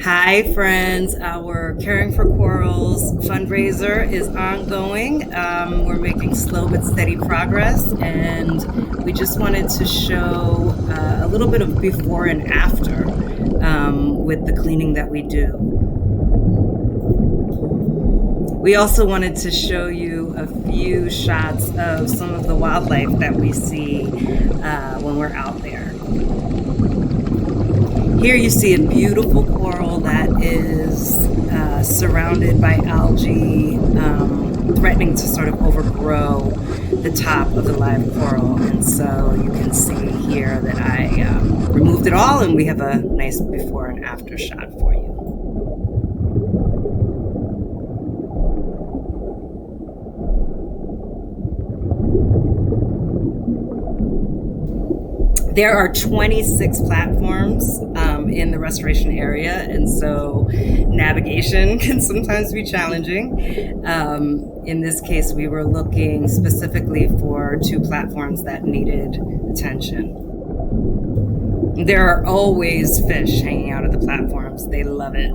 Hi, friends. Our Caring for Corals fundraiser is ongoing. We're making slow but steady progress, and we just wanted to show a little bit of before and after with the cleaning that we do. We also wanted to show you a few shots of some of the wildlife that we see when we're out there. Here you see a beautiful coral that is surrounded by algae, threatening to sort of overgrow the top of the live coral. And so you can see here that I removed it all, and we have a nice before and after shot for you. There are 26 platforms in the restoration area, and so navigation can sometimes be challenging. In this case, we were looking specifically for 2 platforms that needed attention. There are always fish hanging out at the platforms. They love it.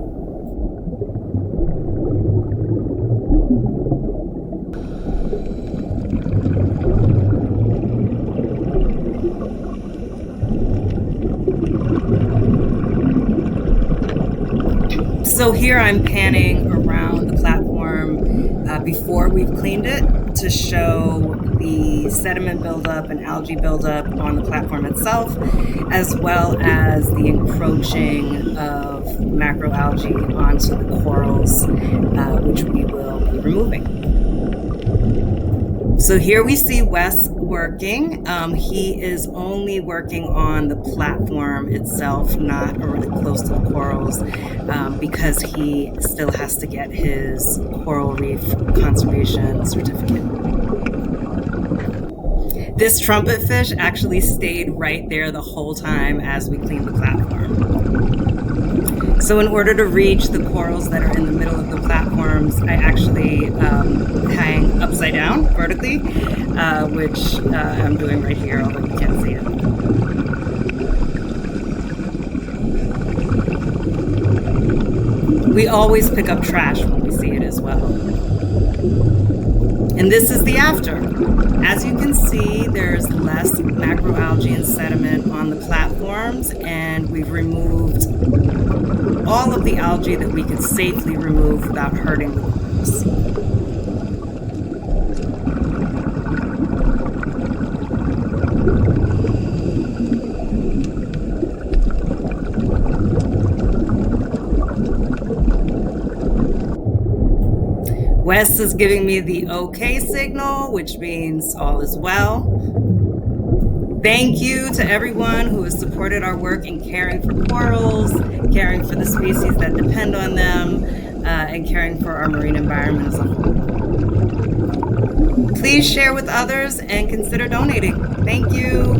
So here I'm panning around the platform before we've cleaned it to show the sediment buildup and algae buildup on the platform itself, as well as the encroaching of macroalgae onto the corals, which we will be removing. So here we see Wes working. He is only working on the platform itself, not really close to the corals, because he still has to get his coral reef conservation certificate. This trumpet fish actually stayed right there the whole time as we cleaned the platform. So in order to reach the corals that are in the middle of the platforms, I actually hang upside down vertically, which I'm doing right here, although you can't see it. We always pick up trash when we see it as well. And this is the after. As you can see, there's less macroalgae and sediment on the platforms, and we've removed all of the algae that we could safely remove without hurting the corals. Wes is giving me the okay signal, which means all is well. Thank you to everyone who has supported our work in caring for corals, caring for the species that depend on them, and caring for our marine environment as a whole. Please share with others and consider donating. Thank you.